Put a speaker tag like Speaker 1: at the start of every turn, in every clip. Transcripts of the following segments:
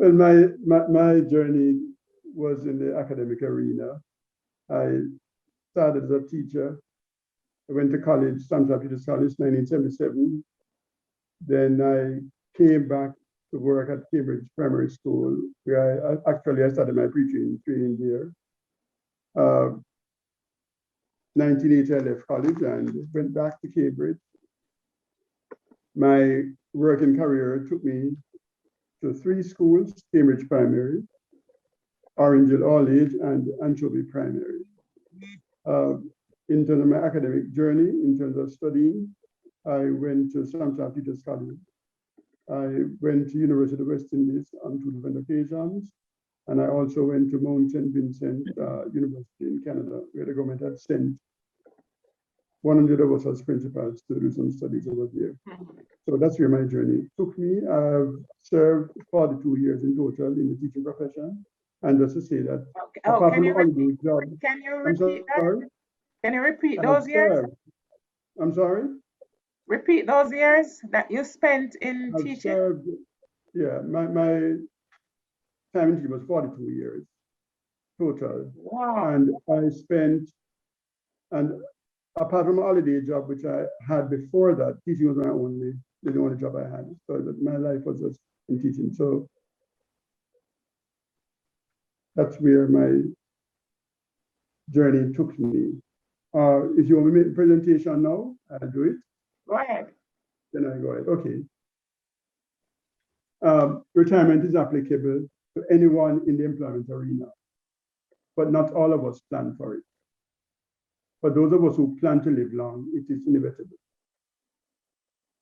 Speaker 1: Well, my journey was in the academic arena. I started as a teacher. I went to college, Stanford Peters College, 1977. Then I came back to work at Cambridge Primary School, where I started my training there. 1980, I left college and went back to Cambridge. My working career took me to 3 schools: Cambridge Primary, Orange Hill All Age, and Anchovy Primary. In terms of my academic journey, in terms of studying, I went to Stanford Peters College. I went to University of West Indies on 2 different occasions, and I also went to Mount St. Vincent University in Canada, where the government had sent 100 of us as principals to do some studies over there. So that's where my journey took me. I've served 42 years in total in the teaching profession. And just to say that, apart from the holiday job,
Speaker 2: can you repeat that? Can you repeat those years?
Speaker 1: I'm sorry?
Speaker 2: Repeat those years that you spent in teaching?
Speaker 1: Served, yeah, my time in teaching was 42 years total.
Speaker 2: Wow.
Speaker 1: And I spent, and apart from a holiday job, which I had before that, teaching was the only job I had. So my life was just in teaching. So that's where my journey took me. If you want me to make a presentation now, I'll do it.
Speaker 2: Go ahead.
Speaker 1: Then I go ahead. Okay. Retirement is applicable to anyone in the employment arena, but not all of us plan for it. For those of us who plan to live long, it is inevitable.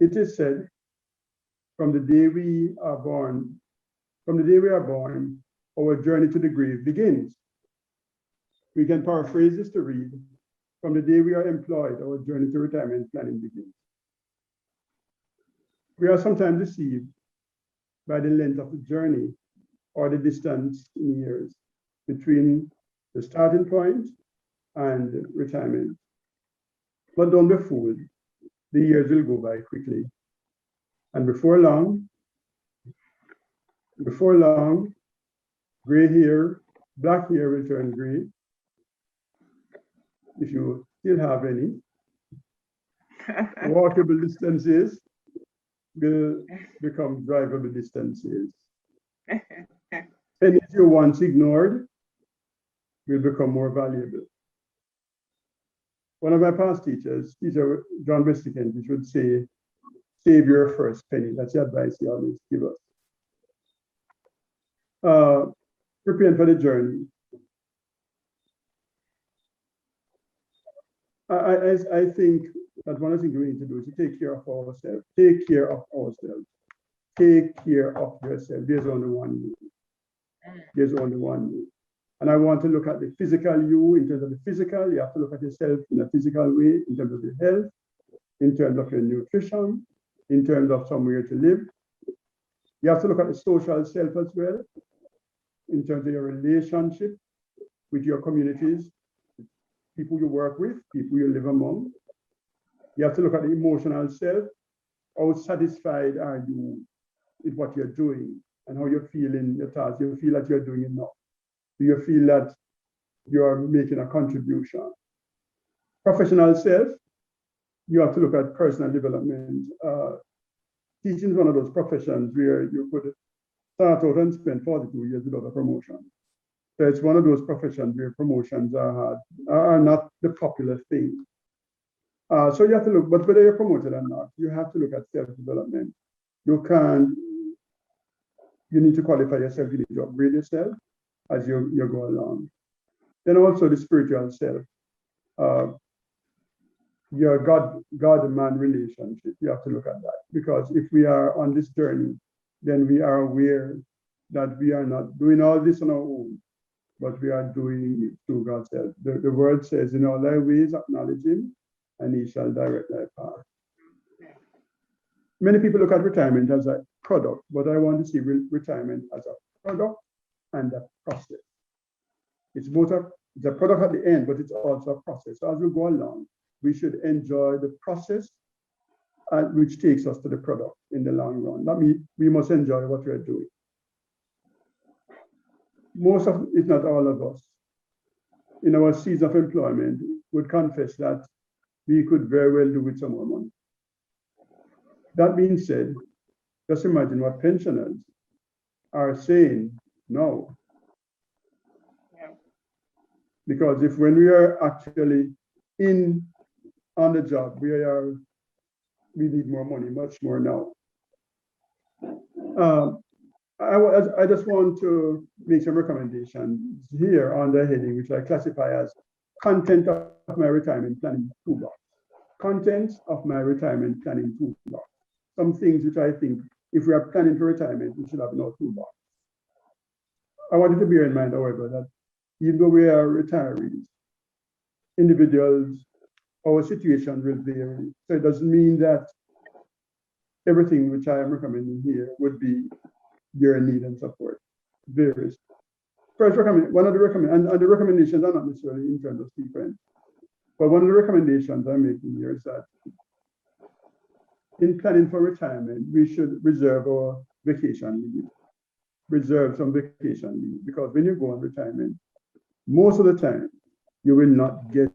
Speaker 1: It is said, from the day we are born, our journey to the grave begins. We can paraphrase this to read, from the day we are employed, our journey to retirement planning begins. We are sometimes deceived by the length of the journey or the distance in years between the starting point and retirement. But don't be fooled, the years will go by quickly. And before long, gray hair, black hair will turn gray, if you still have any. Walkable distances will become drivable distances. Pennies you once ignored will become more valuable. One of my past teachers, Teacher John Westikent, would say, save your first penny. That's the advice he always gives us. Preparing for the journey. I think that one of the things we need to do is to take care of ourselves. Take care of ourselves. Take care of yourself. There's only one you. There's only one you. And I want to look at the physical you in terms of the physical. You have to look at yourself in a physical way, in terms of your health, in terms of your nutrition, in terms of somewhere to live. You have to look at the social self as well, in terms of your relationship with your communities, people you work with, people you live among. You have to look at the emotional self. How satisfied are you with what you're doing and how you're feeling your task? Do you feel that you're doing enough? Do you feel that you're making a contribution? Professional self, you have to look at personal development. Teaching is one of those professions where you could start out and spend 42 years without a promotion. So it's one of those professions where promotions are not the popular thing. So you have to look, but whether you're promoted or not, you have to look at self-development. You need to qualify yourself, you need to upgrade yourself as you go along. Then also the spiritual self. Your God-man relationship, you have to look at that. Because if we are on this journey, then we are aware that we are not doing all this on our own, but we are doing it through God's help. The word says, in all thy ways acknowledge him, and he shall direct thy path. Many people look at retirement as a product, but I want to see retirement as a product and a process. It's both it's a product at the end, but it's also a process. So as we go along, we should enjoy the process, which takes us to the product in the long run. That means we must enjoy what we're doing. most of, if not all of us, in our season of employment would confess that we could very well do with some more money. That being said, just imagine what pensioners are saying now.
Speaker 2: Yeah.
Speaker 1: Because if when we are actually on the job, we need more money, much more now. I just want to make some recommendations here on the heading, which I classify as content of my retirement planning toolbox. Content of my retirement planning toolbox. Some things which I think, if we are planning for retirement, we should have in our toolbox. I want you to bear in mind, however, that even though we are retirees, individuals, our situation will vary. So it doesn't mean that everything which I am recommending here would be your need and support. Varies. First, one of the recommendations are not necessarily in terms of sequence, but one of the recommendations I'm making here is that in planning for retirement, we should reserve our vacation leave. Reserve some vacation leave, because when you go on retirement, most of the time you will not get,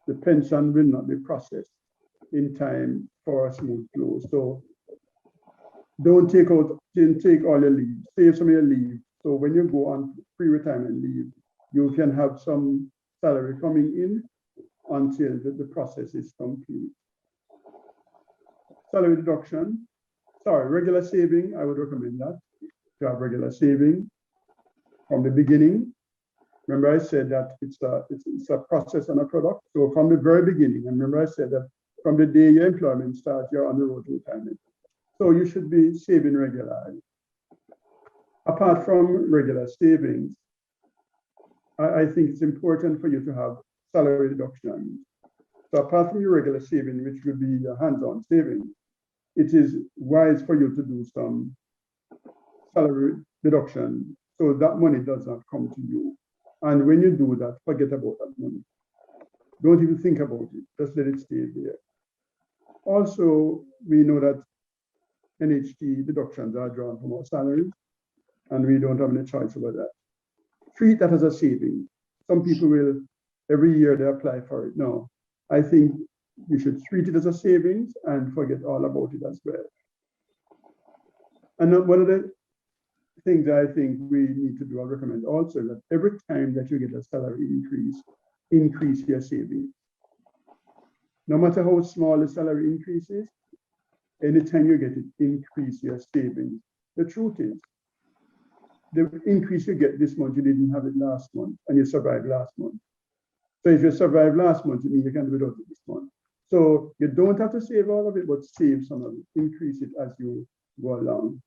Speaker 1: the pension will not be processed in time for a smooth flow. So don't take all your leave, save some of your leave. So when you go on pre-retirement leave, you can have some salary coming in until the process is complete. Salary deduction, regular saving, I would recommend that, to have regular saving from the beginning. Remember I said that it's a process and a product. So from the very beginning, and remember I said that from the day your employment starts, you're on the road to retirement. So you should be saving regularly. Apart from regular savings, I think it's important for you to have salary deductions. So apart from your regular saving, which would be your hands-on saving, it is wise for you to do some salary deduction so that money does not come to you. And when you do that, forget about that money. Don't even think about it, just let it stay there. Also, we know that NHT deductions are drawn from our salaries, and we don't have any choice about that. Treat that as a saving. Some people will, every year they apply for it. No, I think you should treat it as a savings and forget all about it as well. And one of the things I think we need to do, I recommend also, that every time that you get a salary increase your savings. No matter how small the salary increase is, anytime you get it, increase your savings. The truth is, the increase you get this month, you didn't have it last month, and you survived last month. So if you survived last month, it means you can do without it this month. So you don't have to save all of it, but save some of it, increase it as you go along.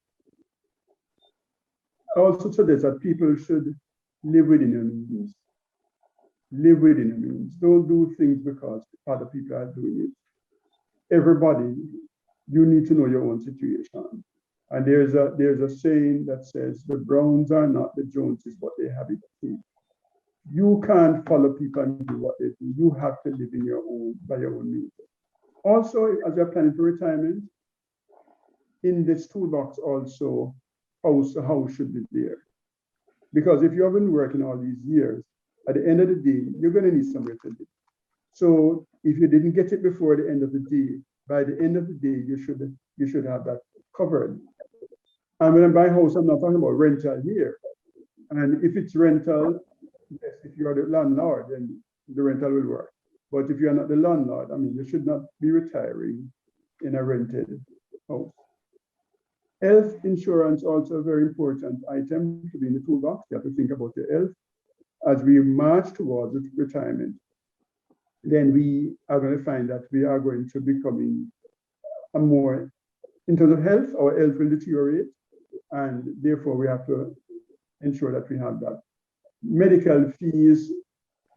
Speaker 1: I also suggest that people should live within your means. Live within your means. Don't do things because other people are doing it. Everybody, you need to know your own situation. And there's a saying that says, the Browns are not the Joneses, but they have it too. You can't follow people and do what they do. You have to live in by your own means. Also, as you're planning for retirement, in this toolbox also, house should be there. Because if you have been working all these years, at the end of the day, you're going to need somewhere to live. So if you didn't get it before the end of the day, by the end of the day, you should have that covered. And when I buy a house, I'm not talking about rental here. And if it's rental, yes, if you are the landlord, then the rental will work. But if you're not the landlord, I mean, you should not be retiring in a rented house. Health insurance, also a very important item to be in the toolbox. You have to think about your health. As we march towards retirement, then we are going to find that we are going to becoming more, in terms of health, our health will deteriorate, and therefore we have to ensure that we have that. Medical fees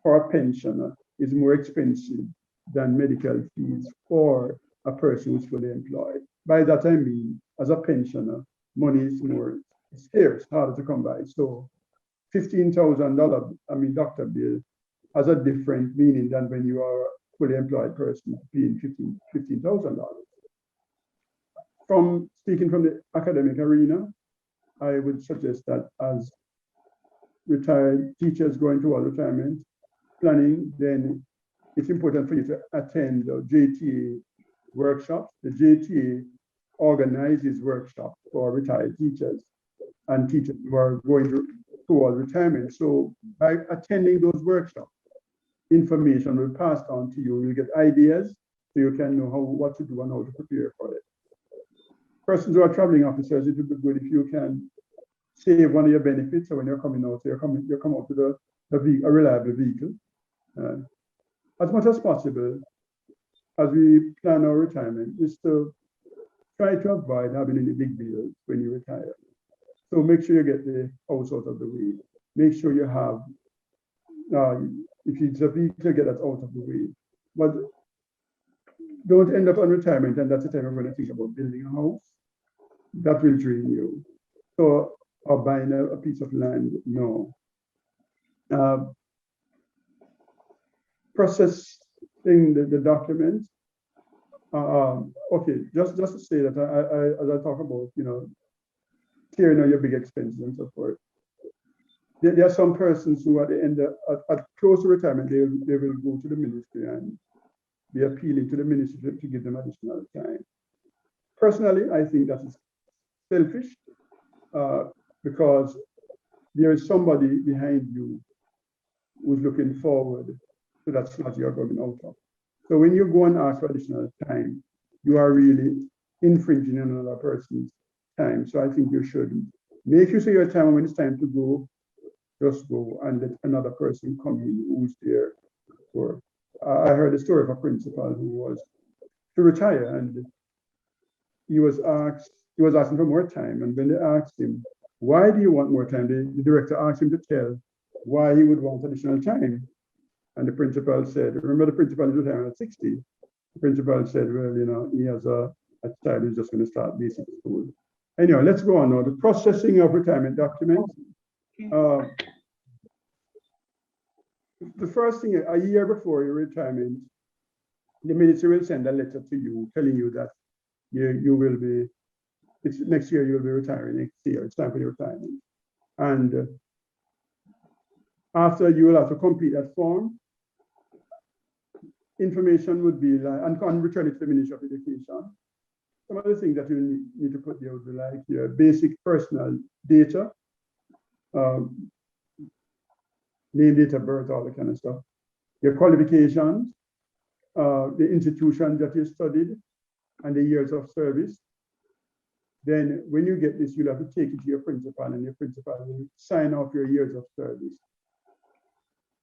Speaker 1: for a pensioner is more expensive than medical fees for a person who's fully employed. By that I mean, as a pensioner, money is more scarce, harder to come by. So $15,000, doctor bill has a different meaning than when you are a fully employed person paying $15,000. From speaking from the academic arena, I would suggest that as retired teachers going toward retirement planning, then it's important for you to attend the JTA workshops. The JTA organizes workshops for retired teachers and teachers who are going toward retirement. So by attending those workshops, information will be passed on to you. You'll get ideas so you can know what to do and how to prepare for it. Persons who are traveling officers, it would be good if you can save one of your benefits. So when you're coming out, you come out with a reliable vehicle. As much as possible, as we plan our retirement, is to try to avoid having any big bills when you retire. So make sure you get the house out of the way. Make sure you have, if it's a vehicle, get that out of the way. But don't end up on retirement, and that's the time I'm going to think about building a house. That will drain you. So, or buying a piece of land, no. Processing the documents. Okay, just to say that as I talk about, clearing out your big expenses and so forth. There are some persons who at the end at close to retirement, they will go to the ministry and be appealing to the ministry to give them additional time. Personally, I think that is selfish because there is somebody behind you who's looking forward to that slot you're going out of. So when you go and ask for additional time, you are really infringing on another person's time. So I think you should make use of your time. When it's time to go, just go and let another person come in who's there for. I heard a story of a principal who was to retire, and he was asking for more time. And when they asked him, why do you want more time? The director asked him to tell why he would want additional time. And the principal said, remember the principal is retiring at 60. The principal said, well, he has a child who's just going to start basic school. Anyway, let's go on now. The processing of retirement documents. The first thing, a year before your retirement, the ministry will send a letter to you telling you that you will be, next year you'll be retiring next year. It's time for your retirement. And after you will have to complete that form, information would be like, and return it to the Ministry of Education. Some of the things that you need to put there would be like your basic personal data, name, date of birth, all that kind of stuff, your qualifications, the institution that you studied, and the years of service. Then when you get this, you'll have to take it to your principal, and your principal will sign off your years of service.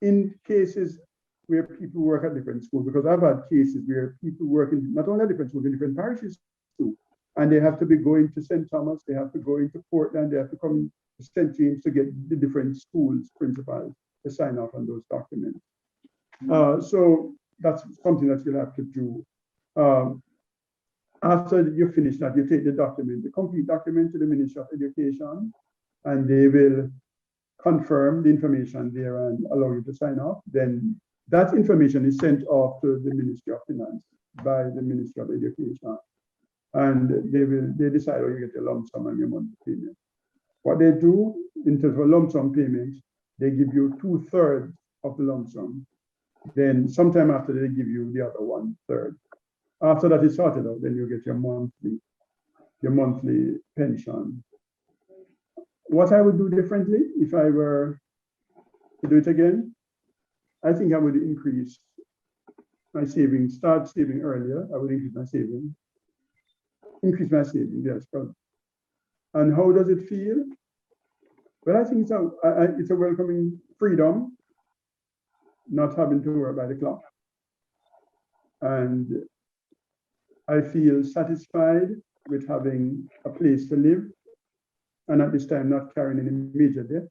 Speaker 1: In cases where people work at different schools, because I've had cases where people work in not only at different schools, in different parishes too, and they have to be going to St. Thomas, they have to go into Portland, they have to come to St. James to get the different schools' principals to sign off on those documents. So that's something that you'll have to do. After you finish that, you take the document, the complete document to the Ministry of Education, and they will confirm the information there and allow you to sign off. Then that information is sent off to the Ministry of Finance by the Ministry of Education. And they decide how you get your lump sum and your monthly payment. What they do in terms of lump sum payment, they give you 2/3 of the lump sum. Then sometime after they give you the other 1/3. After that is sorted out, then you get your monthly pension. What I would do differently if I were to do it again, I think I would increase my savings, start saving earlier. I would increase my savings. Yes. And how does it feel? Well, I think it's a welcoming freedom, not having to work by the clock. And I feel satisfied with having a place to live, and at this time not carrying any major debt.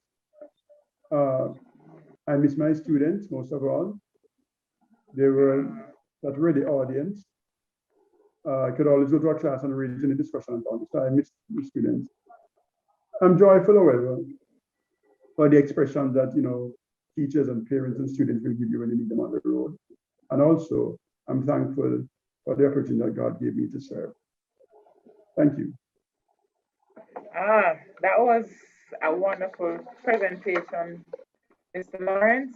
Speaker 1: I miss my students most of all. They were that ready audience. I could always go to a class and read in a discussion about it. So I miss the students. I'm joyful, however, for the expression that teachers and parents and students will give you when you meet them on the road. And also, I'm thankful for the opportunity that God gave me to serve. Thank you.
Speaker 2: That was a wonderful presentation, Mr. Lawrence.